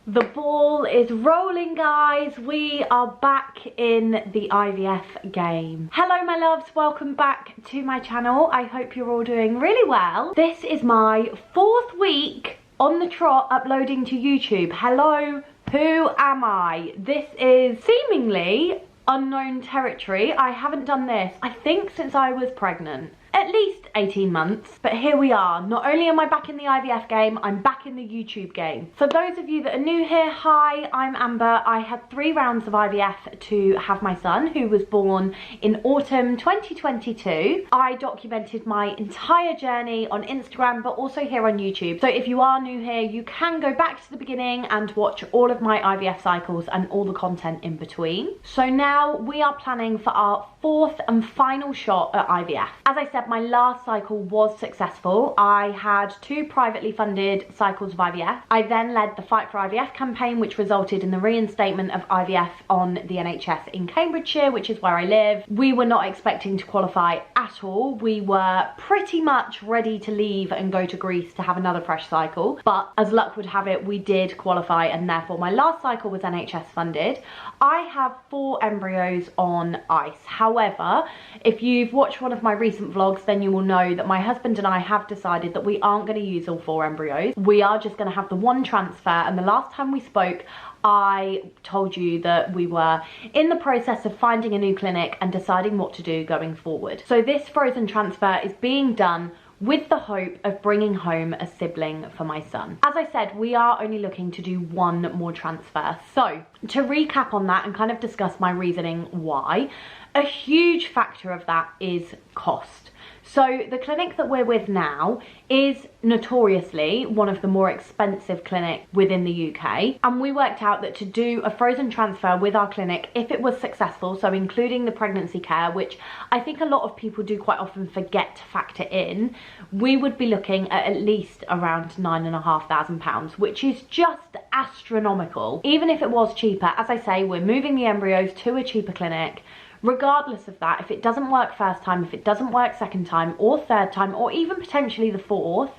The ball is rolling, guys. We are back in the IVF game. Hello my loves, welcome back to my channel. I hope you're all doing really well. This is my 4th week on the trot uploading to YouTube. Hello, who am I? This is seemingly unknown territory. I haven't done this, I think, since I was pregnant. At least 18 months, but here we are. Not only am I back in the IVF game, I'm back in the YouTube game. For those of you that are new here, hi, I'm Amber. I had 3 rounds of IVF to have my son, who was born in autumn 2022. I documented my entire journey on Instagram, but also here on YouTube. So if you are new here, you can go back to the beginning and watch all of my IVF cycles and all the content in between. So now we are planning for our 4th and final shot at IVF. As I said, my last cycle was successful. I had 2 privately funded cycles of IVF. I then led the Fight for IVF campaign, which resulted in the reinstatement of IVF on the NHS in Cambridgeshire, which is where I live. We were not expecting to qualify at all. We were pretty much ready to leave and go to Greece to have another fresh cycle, but as luck would have it, we did qualify, and therefore my last cycle was NHS funded. I have 4 embryos on ice. However, if you've watched one of my recent vlogs, then you will know that my husband and I have decided that we aren't going to use all 4 embryos. We are just going to have the 1 transfer, and the last time we spoke I told you that we were in the process of finding a new clinic and deciding what to do going forward. So this frozen transfer is being done with the hope of bringing home a sibling for my son. As I said, we are only looking to do 1 more transfer. So to recap on that and kind of discuss my reasoning why, a huge factor of that is cost. So the clinic that we're with now is notoriously one of the more expensive clinics within the UK. And we worked out that to do a frozen transfer with our clinic, if it was successful, so including the pregnancy care, which I think a lot of people do quite often forget to factor in, we would be looking at least around £9,500, which is just astronomical. Even if it was cheaper, as I say, we're moving the embryos to a cheaper clinic. Regardless of that, if it doesn't work first time, if it doesn't work second time or third time, or even potentially the 4th,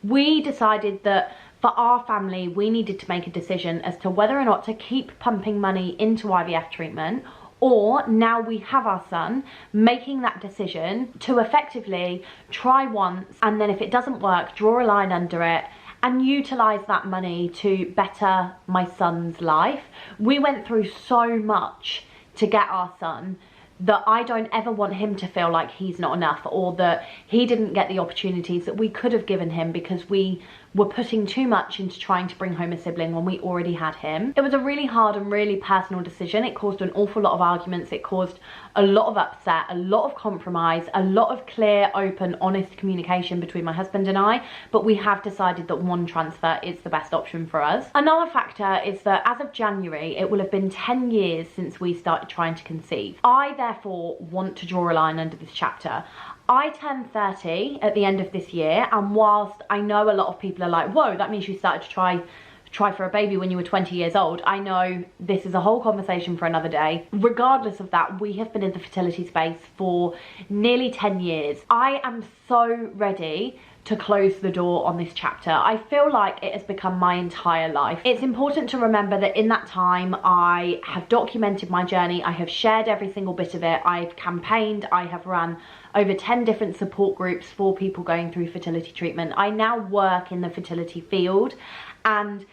we decided that for our family, we needed to make a decision as to whether or not to keep pumping money into IVF treatment, or now we have our son, making that decision to effectively try once, and then if it doesn't work, draw a line under it and utilise that money to better my son's life. We went through so much to get our son that I don't ever want him to feel like he's not enough, or that he didn't get the opportunities that we could have given him because we were putting too much into trying to bring home a sibling when we already had him. It was a really hard and really personal decision. It caused an awful lot of arguments. It caused a lot of upset, a lot of compromise, a lot of clear, open, honest communication between my husband and I, but we have decided that 1 transfer is the best option for us. Another factor is that as of January, it will have been 10 years since we started trying to conceive. I therefore want to draw a line under this chapter. I turned 30 at the end of this year, and whilst I know a lot of people are like, whoa, that means you started to try for a baby when you were 20 years old. I know this is a whole conversation for another day. Regardless of that, we have been in the fertility space for nearly 10 years. I am so ready to close the door on this chapter. I feel like it has become my entire life. It's important to remember that in that time, I have documented my journey. I have shared every single bit of it. I've campaigned. I have run over 10 different support groups for people going through fertility treatment. I now work in the fertility field, and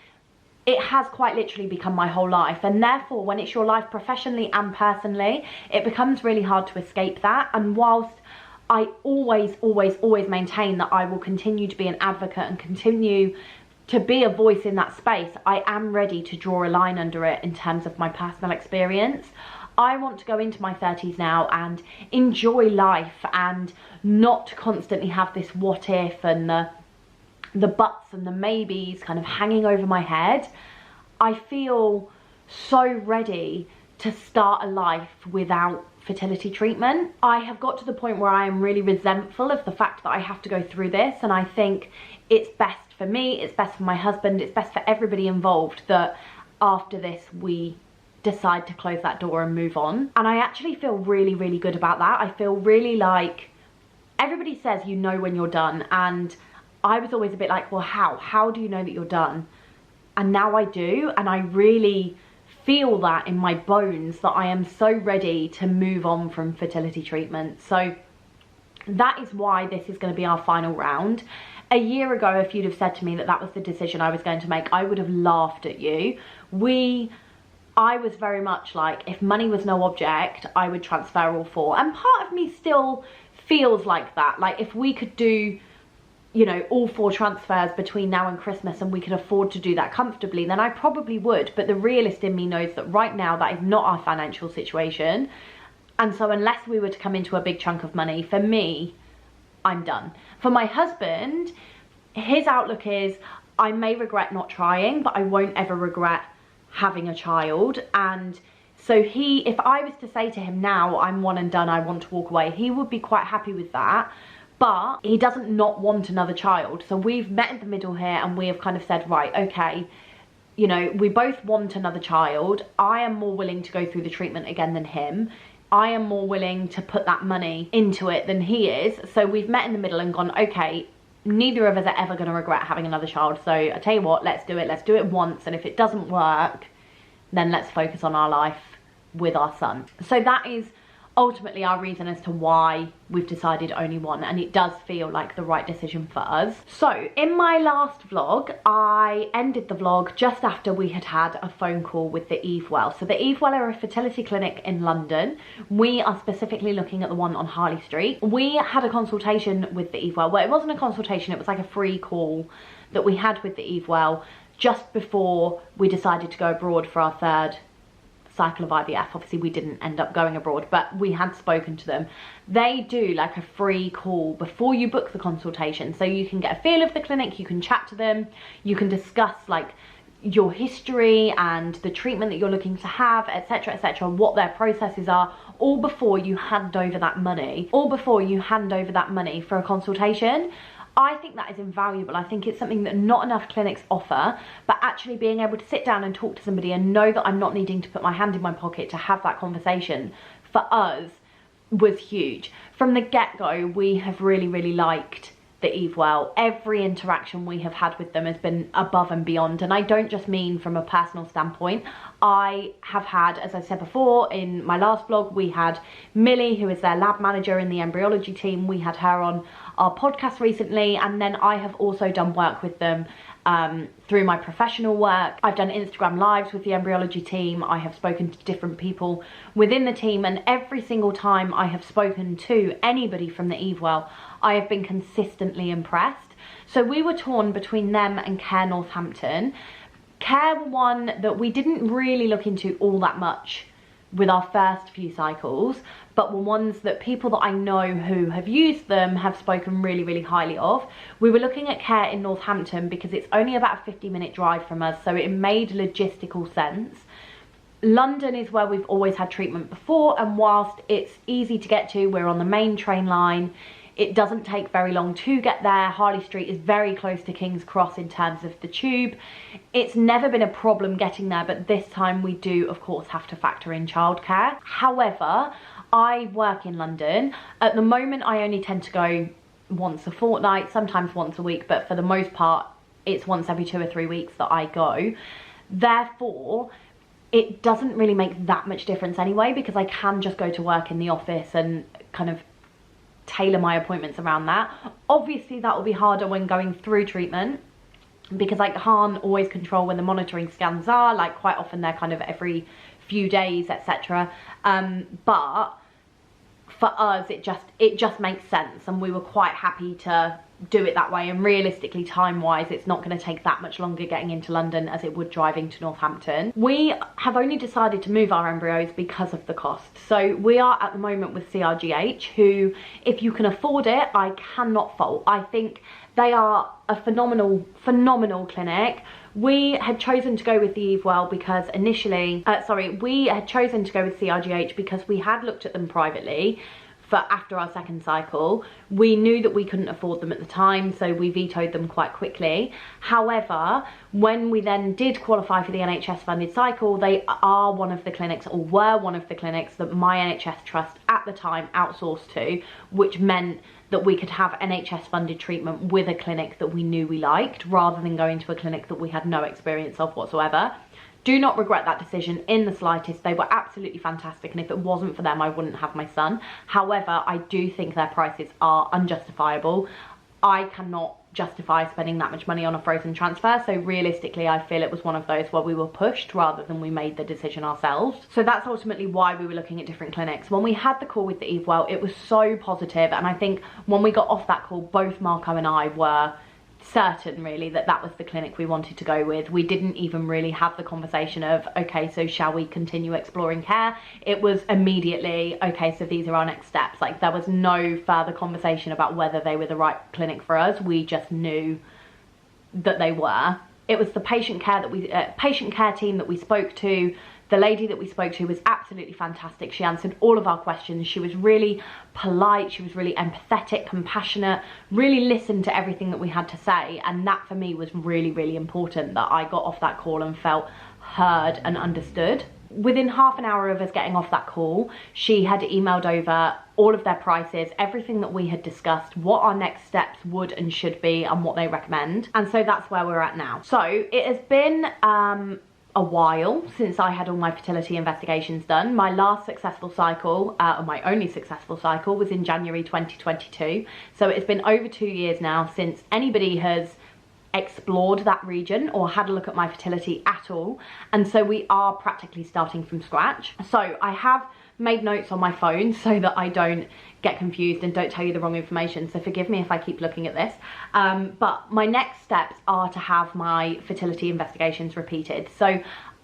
it has quite literally become my whole life. And therefore, when it's your life professionally and personally, it becomes really hard to escape that. And whilst I always maintain that I will continue to be an advocate and continue to be a voice in that space, I am ready to draw a line under it in terms of my personal experience. I want to go into my 30s now and enjoy life and not constantly have this what if and the buts and the maybes kind of hanging over my head. I feel so ready to start a life without fertility treatment. I have got to the point where I am really resentful of the fact that I have to go through this, and I think it's best for me, it's best for my husband, it's best for everybody involved that after this we decide to close that door and move on. And I actually feel really good about that. I feel really like everybody says you know when you're done, and I was always a bit like, well, how do you know that you're done? And now I do, and I really feel that in my bones that I am so ready to move on from fertility treatment. So that is why this is going to be our final round. A year ago, if you'd have said to me that that was the decision I was going to make, I would have laughed at you. I was very much like, if money was no object, I would transfer all 4. And part of me still feels like that. Like, if we could do, you know, all 4 transfers between now and Christmas and we could afford to do that comfortably, then I probably would. But the realist in me knows that right now that is not our financial situation. And so unless we were to come into a big chunk of money, for me, I'm done. For my husband, his outlook is, I may regret not trying, but I won't ever regret having a child. And so if I was to say to him now, I'm one and done, I want to walk away, he would be quite happy with that. But he doesn't not want another child. So we've met in the middle here, and we have kind of said, right, okay, you know, we both want another child. I am more willing to go through the treatment again than him. I am more willing to put that money into it than he is. So we've met in the middle and gone, okay, neither of us are ever going to regret having another child. So I tell you what, let's do it. Let's do it once. And if it doesn't work, then let's focus on our life with our son. So that is ultimately our reason as to why we've decided only one, and it does feel like the right decision for us. So in my last vlog, I ended the vlog just after we had had a phone call with the Eve Well. So the Eve Well are a fertility clinic in London. We are specifically looking at the one on Harley Street. We had a consultation with the Eve Well. Well, it wasn't a consultation, it was like a free call that we had with the Eve Well just before we decided to go abroad for our 3rd cycle of IVF. Obviously we didn't end up going abroad, but we had spoken to them. They do like a free call before you book the consultation, so you can get a feel of the clinic, you can chat to them, you can discuss like your history and the treatment that you're looking to have, etc, etc, what their processes are, all before you hand over that money, for a consultation. I think that is invaluable. I think it's something that not enough clinics offer, but actually being able to sit down and talk to somebody and know that I'm not needing to put my hand in my pocket to have that conversation, for us was huge. From the get-go, we have really, really liked the Eve Well. Every interaction we have had with them has been above and beyond, and I don't just mean from a personal standpoint. I have had, as I said before in my last vlog, we had Millie, who is their lab manager in the embryology team. We had her on our podcast recently, and then I have also done work with them through my professional work. I've done Instagram lives with the embryology team. I have spoken to different people within the team, and every single time I have spoken to anybody from the Eve Well, I have been consistently impressed. So we were torn between them and Care Northampton. Care were one that we didn't really look into all that much with our first few cycles, but were ones that people that I know who have used them have spoken really, really highly of. We were looking at Care in Northampton because it's only about a 50-minute drive from us, so it made logistical sense. London is where we've always had treatment before, and whilst it's easy to get to, we're on the main train line, it doesn't take very long to get there. Harley Street is very close to King's Cross in terms of the tube. It's never been a problem getting there, but this time we do, of course, have to factor in childcare. However, I work in London. At the moment, I only tend to go once a fortnight, sometimes once a week, but for the most part, it's once every 2 or 3 weeks that I go. Therefore, it doesn't really make that much difference anyway, because I can just go to work in the office and kind of tailor my appointments around that. Obviously that will be harder when going through treatment, because I can't always control when the monitoring scans are, like quite often they're kind of every few days, etc. But for us it just makes sense, and we were quite happy to do it that way. And realistically, time wise, it's not going to take that much longer getting into London as it would driving to Northampton. We have only decided to move our embryos because of the cost. So we are at the moment with CRGH, who, if you can afford it, I cannot fault. I think they are a phenomenal clinic. We had chosen to go with the Eve Well because initially, we had chosen to go with CRGH because we had looked at them privately for after our second cycle. We knew that we couldn't afford them at the time, so we vetoed them quite quickly. However, when we then did qualify for the NHS funded cycle, they are one of the clinics, or were one of the clinics, that my NHS trust at the time outsourced to, which meant that we could have NHS funded treatment with a clinic that we knew we liked, rather than going to a clinic that we had no experience of whatsoever. Do not regret that decision in the slightest. They were absolutely fantastic, and if it wasn't for them, I wouldn't have my son. However, I do think their prices are unjustifiable. I cannot justify spending that much money on a frozen transfer, so realistically I feel it was one of those where we were pushed rather than we made the decision ourselves. So that's ultimately why we were looking at different clinics. When we had the call with the Evewell, it was so positive, and I think when we got off that call, both Marco and I were certain really that that was the clinic we wanted to go with. We didn't even really have the conversation of, okay, so shall we continue exploring care? It was immediately, okay, so these are our next steps. Like, there was no further conversation about whether they were the right clinic for us. We just knew that they were. It was the patient care team that we spoke to. The lady that we spoke to was absolutely fantastic. She answered all of our questions. She was really polite. She was really empathetic, compassionate, really listened to everything that we had to say. And that for me was really, really important, that I got off that call and felt heard and understood. Within half an hour of us getting off that call, she had emailed over all of their prices, everything that we had discussed, what our next steps would and should be, and what they recommend. And so that's where we're at now. So it has been a while since I had all my fertility investigations done. My last successful cycle, or my only successful cycle, was in January 2022. So it's been over 2 years now since anybody has explored that region or had a look at my fertility at all. And so we are practically starting from scratch. So I have made notes on my phone so that I don't get confused and don't tell you the wrong information, so forgive me if I keep looking at this. But my next steps are to have my fertility investigations repeated. So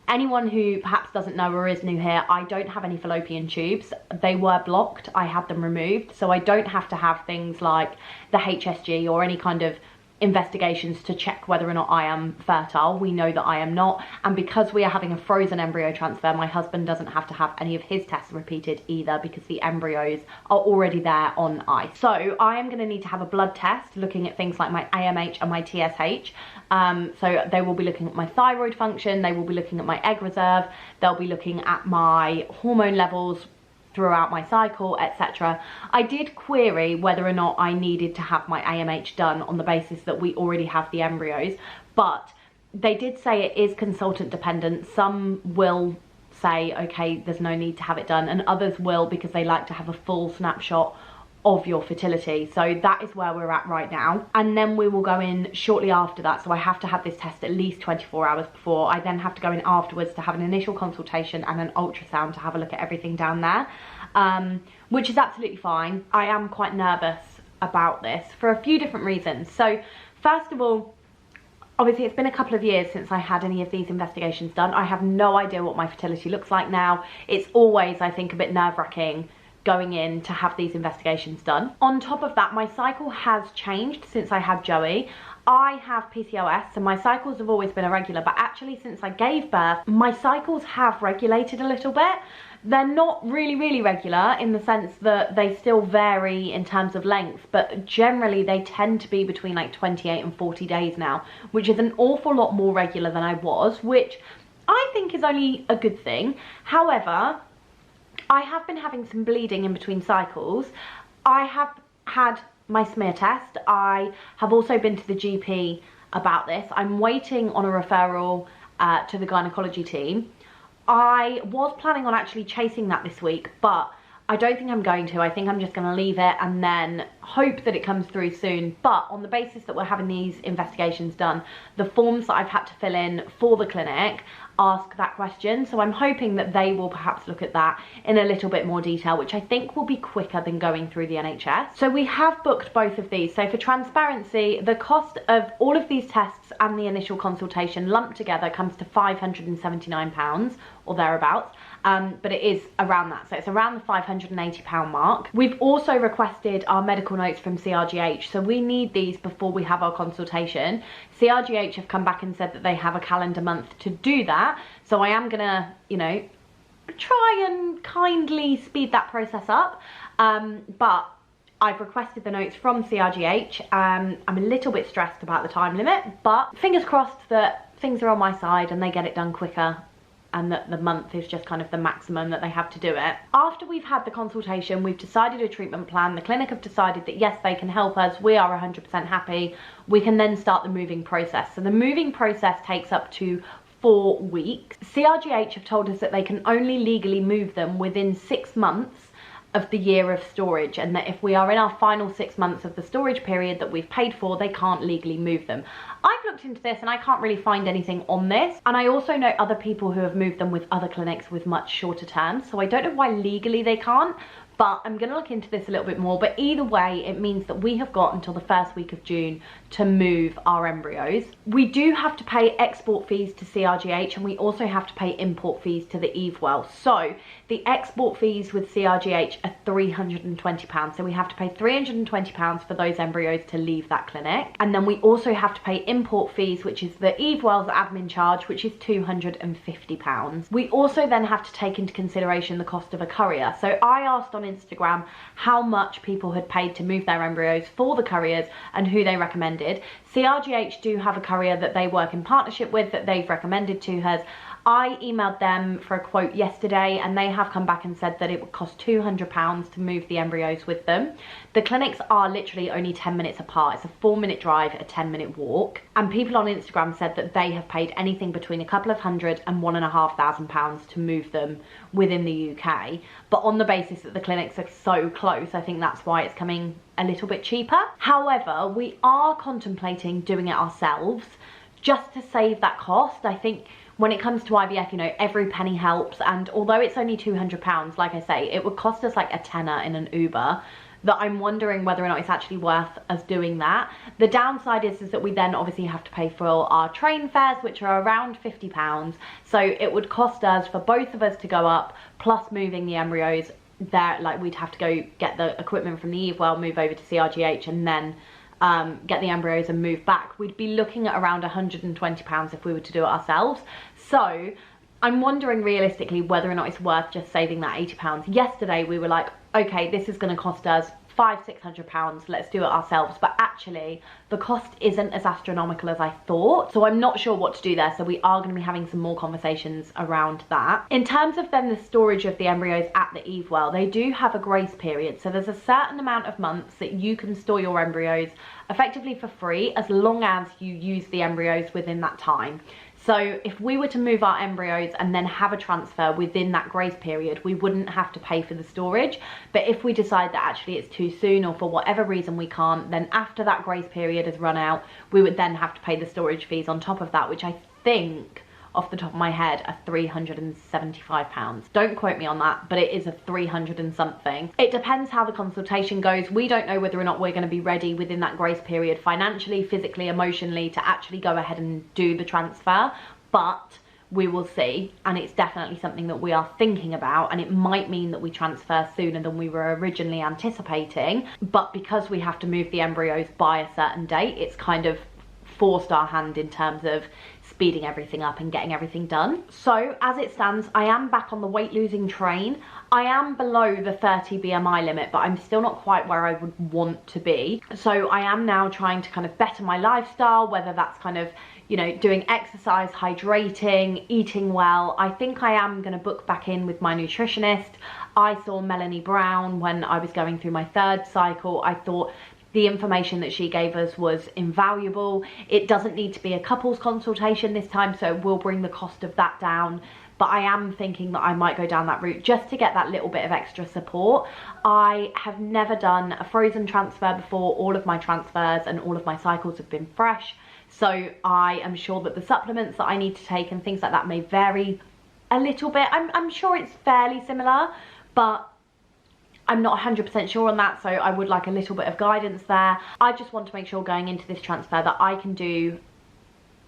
anyone who perhaps doesn't know or is new here, I don't have any fallopian tubes. They were blocked, I had them removed, so I don't have to have things like the HSG or any kind of investigations to check whether or not I am fertile. We know that I am not, and because we are having a frozen embryo transfer, my husband doesn't have to have any of his tests repeated either, because the embryos are already there on ice. So I am going to need to have a blood test looking at things like my AMH and my TSH. So they will be looking at my thyroid function, they will be looking at my egg reserve, they'll be looking at my hormone levels throughout my cycle, etc. I did query whether or not I needed to have my AMH done on the basis that we already have the embryos, but they did say it is consultant dependent. Some will say, okay, there's no need to have it done, and others will because they like to have a full snapshot of your fertility. So that is where we're at right now, and then we will go in shortly after that. So I have to have this test at least 24 hours before. I then have to go in afterwards to have an initial consultation and an ultrasound to have a look at everything down there, which is absolutely fine. I am quite nervous about this for a few different reasons. So first of all, obviously it's been a couple of years since I had any of these investigations done. I have no idea what my fertility looks like now. It's always, I think, a bit nerve-wracking going in to have these investigations done. On top of that, my cycle has changed since I had Joey. I have PCOS, so my cycles have always been irregular, but actually since I gave birth, my cycles have regulated a little bit. They're not really regular in the sense that they still vary in terms of length, but generally they tend to be between like 28 and 40 days now, which is an awful lot more regular than I was, which I think is only a good thing. However, I have been having some bleeding in between cycles. I have had my smear test. I have also been to the GP about this. I'm waiting on a referral to the gynecology team. I was planning on actually chasing that this week, but I don't think I'm going to. I think I'm just going to leave it and then hope that it comes through soon. But on the basis that we're having these investigations done, the forms that I've had to fill in for the clinic ask that question. So I'm hoping that they will perhaps look at that in a little bit more detail, which I think will be quicker than going through the NHS. So we have booked both of these. So for transparency, the cost of all of these tests and the initial consultation lumped together comes to £579 or thereabouts. But it is around that, so it's around the £580 mark. We've also requested our medical notes from CRGH, so we need these before we have our consultation. CRGH have come back and said that they have a calendar month to do that, so I am gonna, you know, try and kindly speed that process up. But I've requested the notes from CRGH. I'm a little bit stressed about the time limit, but fingers crossed that things are on my side and they get it done quicker, and that the month is just kind of the maximum that they have to do it. After we've had the consultation, we've decided a treatment plan. The clinic have decided that yes, they can help us. We are 100% happy. We can then start the moving process. So the moving process takes up to 4 weeks. CRGH have told us that they can only legally move them within 6 months of the year of storage, and that if we are in our final 6 months of the storage period that we've paid for, they can't legally move them. I've looked into this and I can't really find anything on this, and I also know other people who have moved them with other clinics with much shorter terms, so I don't know why legally they can't, but I'm gonna look into this a little bit more. But either way, it means that we have got until the first week of June to move our embryos. We do have to pay export fees to CRGH, and we also have to pay import fees to the Evewell. So the export fees with CRGH are £320. So we have to pay £320 for those embryos to leave that clinic. And then we also have to pay import fees, which is the Evewell's admin charge, which is £250. We also then have to take into consideration the cost of a courier. So I asked on Instagram how much people had paid to move their embryos for the couriers and who they recommended. CRGH do have a courier that they work in partnership with that they've recommended to us. I emailed them for a quote yesterday, and they have come back and said that it would cost £200 to move the embryos with them. The clinics are literally only 10 minutes apart. It's a 4-minute drive, a 10-minute walk. And people on Instagram said that they have paid anything between a couple of hundred and £1,500 to move them within the UK. But on the basis that the clinics are so close, I think that's why it's coming a little bit cheaper. However, we are contemplating doing it ourselves just to save that cost. I think when it comes to IVF, you know, every penny helps, and although it's only £200, like I say, it would cost us like a tenner in an Uber, that I'm wondering whether or not it's actually worth us doing that. The downside is that we then obviously have to pay for our train fares, which are around £50. So it would cost us, for both of us to go up, plus moving the embryos there, like we'd have to go get the equipment from the Evewell, move over to CRGH, and then get the embryos and move back. We'd be looking at around £120 if we were to do it ourselves. So I'm wondering realistically whether or not it's worth just saving that £80. Yesterday we were like, okay, this is going to cost us £500–600, let's do it ourselves. But actually the cost isn't as astronomical as I thought, so I'm not sure what to do there. So we are going to be having some more conversations around that. In terms of then the storage of the embryos at the Evewell, they do have a grace period, so there's a certain amount of months that you can store your embryos effectively for free, as long as you use the embryos within that time. So if we were to move our embryos and then have a transfer within that grace period, we wouldn't have to pay for the storage. But if we decide that actually it's too soon, or for whatever reason we can't, then after that grace period has run out, we would then have to pay the storage fees on top of that, which I think, off the top of my head, are £375. Don't quote me on that, but it is a 300 and something. It depends how the consultation goes. We don't know whether or not we're going to be ready within that grace period financially, physically, emotionally, to actually go ahead and do the transfer, but we will see. And it's definitely something that we are thinking about, and it might mean that we transfer sooner than we were originally anticipating. But because we have to move the embryos by a certain date, it's kind of forced our hand in terms of speeding everything up and getting everything done. So as it stands, I am back on the weight losing train. I am below the 30 BMI limit, but I'm still not quite where I would want to be. So I am now trying to kind of better my lifestyle, whether that's kind of, you know, doing exercise, hydrating, eating well. I think I am going to book back in with my nutritionist. I saw Melanie Brown when I was going through my 3rd cycle. I thought the information that she gave us was invaluable. It doesn't need to be a couples consultation this time, so it will bring the cost of that down. But I am thinking that I might go down that route just to get that little bit of extra support. I have never done a frozen transfer before. All of my transfers and all of my cycles have been fresh. So I am sure that the supplements that I need to take and things like that may vary a little bit. I'm sure it's fairly similar, but I'm not 100% sure on that, so I would like a little bit of guidance there. I just want to make sure going into this transfer that I can do,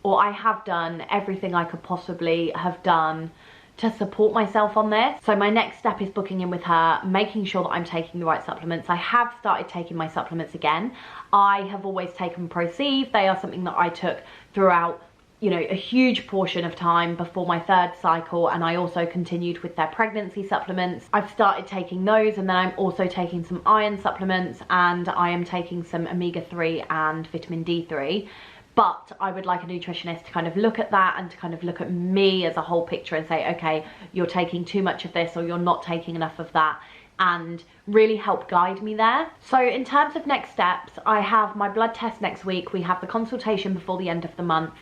or I have done, everything I could possibly have done to support myself on this. So my next step is booking in with her, making sure that I'm taking the right supplements. I have started taking my supplements again. I have always taken Proceed. They are something that I took throughout you know, a huge portion of time before my 3rd cycle, and I also continued with their pregnancy supplements. I've started taking those, and then I'm also taking some iron supplements, and I am taking some omega-3 and vitamin D3. But I would like a nutritionist to kind of look at that and to kind of look at me as a whole picture and say, okay, you're taking too much of this or you're not taking enough of that, and really help guide me there. So in terms of next steps, I have my blood test next week. We have the consultation before the end of the month.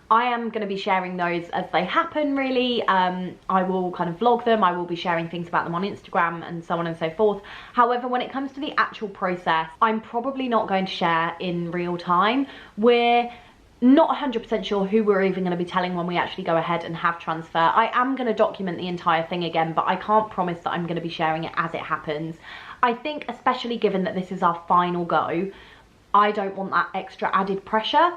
I am going to be sharing those as they happen, really. I will kind of vlog them. I will be sharing things about them on Instagram and so on and so forth. However, when it comes to the actual process, I'm probably not going to share in real time. We're not 100% sure who we're even going to be telling when we actually go ahead and have transfer. I am going to document the entire thing again, but I can't promise that I'm going to be sharing it as it happens. I think, especially given that this is our final go, I don't want that extra added pressure.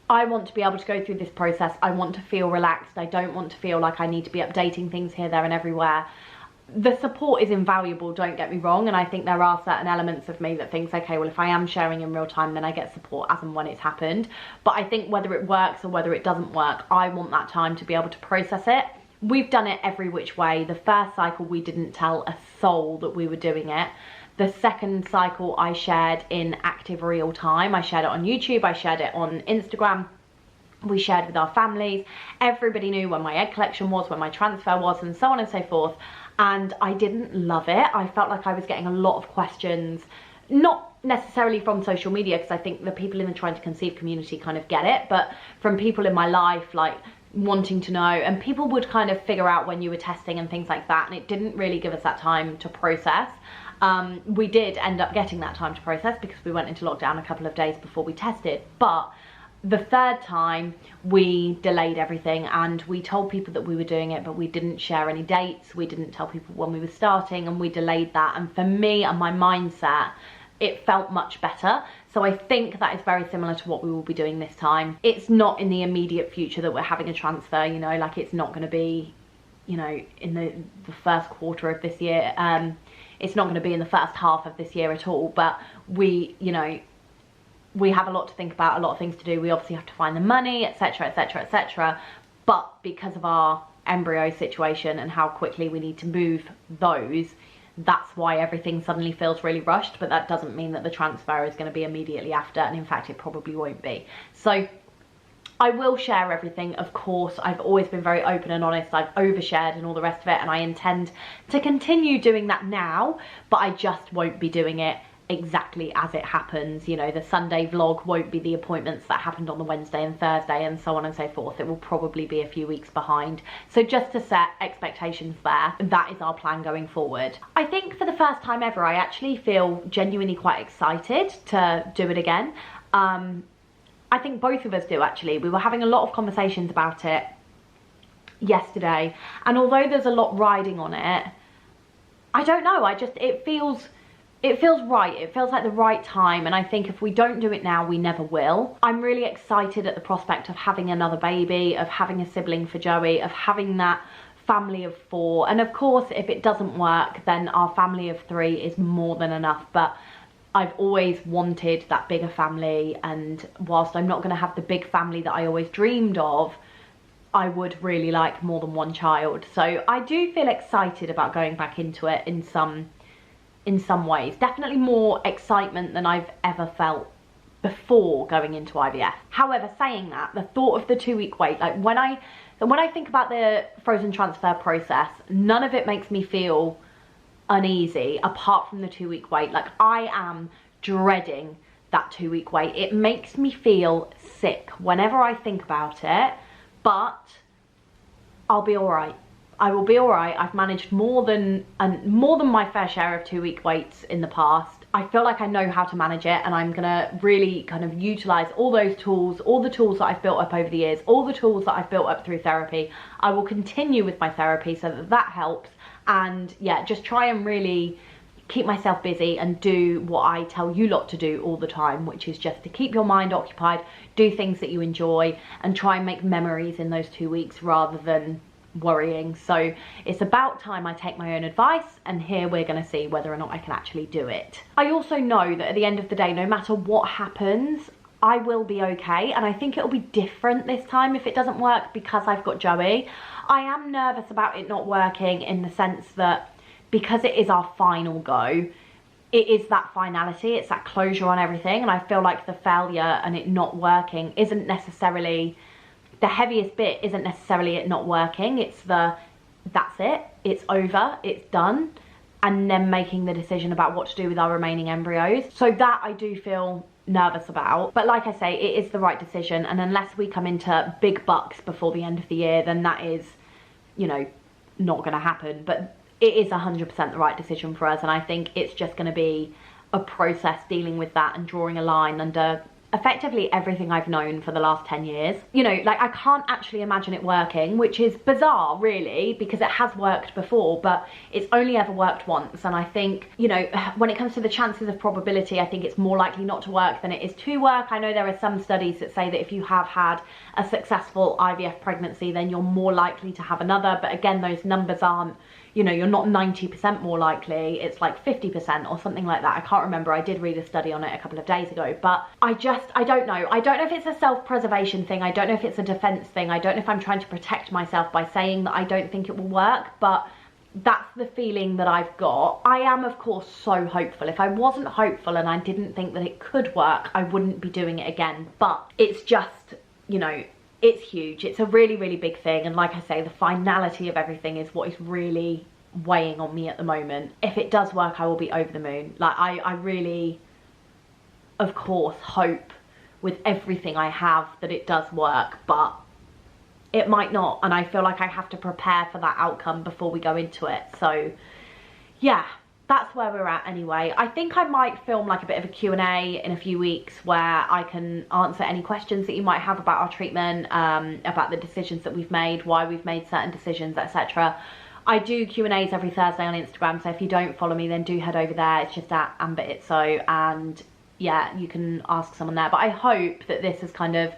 I want to be able to go through this process. I want to feel relaxed. I don't want to feel like I need to be updating things here, there and everywhere. The support is invaluable, don't get me wrong, and I think there are certain elements of me that thinks, okay, well, if I am sharing in real time, then I get support as and when it's happened. But I think whether it works or whether it doesn't work, I want that time to be able to process it. We've done it every which way. The 1st cycle, we didn't tell a soul that we were doing it. The 2nd cycle, I shared in active real time. I shared it on YouTube, I shared it on Instagram. We shared with our families. Everybody knew when my egg collection was, when my transfer was, and so on and so forth. And I didn't love it. I felt like I was getting a lot of questions, not necessarily from social media, because I think the people in the Trying to Conceive community kind of get it, but from people in my life, like wanting to know, and people would kind of figure out when you were testing and things like that, and it didn't really give us that time to process. We did end up getting that time to process because we went into lockdown a couple of days before we tested, but the 3rd time we delayed everything and we told people that we were doing it, but we didn't share any dates. We didn't tell people when we were starting, and we delayed that. And for me and my mindset, it felt much better. So I think that is very similar to what we will be doing this time. It's not in the immediate future that we're having a transfer, you know, like it's not going to be, you know, in the 1st quarter of this year. It's not going to be in the 1st half of this year at all, but we, you know, we have a lot to think about, a lot of things to do. We obviously have to find the money, etc, etc, etc. But because of our embryo situation and how quickly we need to move those, that's why everything suddenly feels really rushed. But that doesn't mean that the transfer is going to be immediately after, and in fact it probably won't be. So I will share everything, of course. I've always been very open and honest. I've overshared and all the rest of it, and I intend to continue doing that now, but I just won't be doing it exactly as it happens. You know, the Sunday vlog won't be the appointments that happened on the Wednesday and Thursday and so on and so forth. It will probably be a few weeks behind. So just to set expectations there, that is our plan going forward. I think for the first time ever, I actually feel genuinely quite excited to do it again. I think both of us do, actually. We were having a lot of conversations about it yesterday, and although there's a lot riding on it, I don't know, it feels right. It feels like the right time, and I think if we don't do it now, we never will. I'm really excited at the prospect of having another baby, of having a sibling for Joey, of having that family of 4, and of course if it doesn't work, then our family of 3 is more than enough. But I've always wanted that bigger family, and whilst I'm not going to have the big family that I always dreamed of, I would really like more than 1 child. So I do feel excited about going back into it in some ways. Definitely more excitement than I've ever felt before going into IVF. However, saying that, the thought of the 2-week wait, like when I think about the frozen transfer process, none of it makes me feel uneasy apart from the 2-week wait. Like, I am dreading that 2-week wait. It makes me feel sick whenever I think about it, but I'll be all right. I will be all right. I've managed more than my fair share of 2-week waits in the past. I feel like I know how to manage it, and I'm gonna really kind of utilize all those tools, all the tools that I've built up over the years, all the tools that I've built up through therapy. I will continue with my therapy so that helps, and yeah, just try and really keep myself busy and do what I tell you lot to do all the time, which is just to keep your mind occupied, do things that you enjoy, and try and make memories in those 2 weeks rather than worrying. So it's about time I take my own advice, and here we're going to see whether or not I can actually do it. I also know that at the end of the day, no matter what happens, I will be okay, and I think it'll be different this time if it doesn't work because I've got Joey. I am nervous about it not working in the sense that because it is our final go, it is that finality, it's that closure on everything, and I feel like the failure and it not working isn't necessarily, the heaviest bit isn't necessarily it not working, it's that's it, it's over, it's done, and then making the decision about what to do with our remaining embryos. So that I do feel nervous about, but like I say, it is the right decision, and unless we come into big bucks before the end of the year, then that is, you know, not going to happen. But it is 100% the right decision for us, and I think it's just going to be a process dealing with that and drawing a line under effectively everything I've known for the last 10 years. You know, like, I can't actually imagine it working, which is bizarre really, because it has worked before, but it's only ever worked once. And I think, you know, when it comes to the chances of probability, I think it's more likely not to work than it is to work. I know there are some studies that say that if you have had a successful IVF pregnancy, then you're more likely to have another, but again, those numbers aren't, you know, you're not 90% more likely, it's like 50% or something like that. I can't remember, I did read a study on it a couple of days ago, but I don't know. I don't know if it's a self-preservation thing, I don't know if it's a defense thing, I don't know if I'm trying to protect myself by saying that I don't think it will work, but that's the feeling that I've got. I am, of course, so hopeful. If I wasn't hopeful and I didn't think that it could work, I wouldn't be doing it again, but it's just, you know, it's huge. It's a really, really big thing, and like I say, the finality of everything is what is really weighing on me at the moment. If it does work, I will be over the moon. Like, I really, of course, hope with everything I have that it does work, but it might not, and I feel like I have to prepare for that outcome before we go into it. So yeah, that's where we're at anyway. I think I might film like a bit of a Q&A in a few weeks where I can answer any questions that you might have about our treatment, about the decisions that we've made, why we've made certain decisions, etc. I do Q&As every Thursday on Instagram, so if you don't follow me, then do head over there. It's just at amberizzo, and yeah, you can ask someone there. But I hope that this is kind of,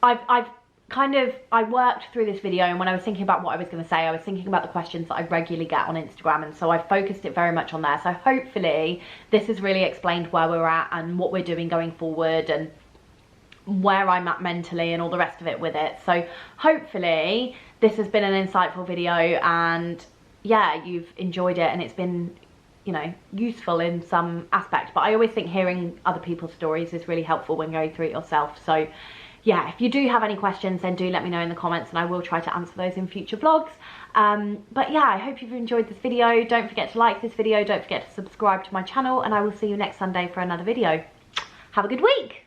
I worked through this video, and when I was thinking about what I was going to say, I was thinking about the questions that I regularly get on Instagram, and so I focused it very much on there. So hopefully this has really explained where we're at and what we're doing going forward and where I'm at mentally and all the rest of it with it. So hopefully this has been an insightful video, and yeah, you've enjoyed it and it's been, you know, useful in some aspect. But I always think hearing other people's stories is really helpful when going through it yourself. So yeah, if you do have any questions, then do let me know in the comments, and I will try to answer those in future vlogs. But yeah, I hope you've enjoyed this video. Don't forget to like this video, don't forget to subscribe to my channel, and I will see you next Sunday for another video. Have a good week.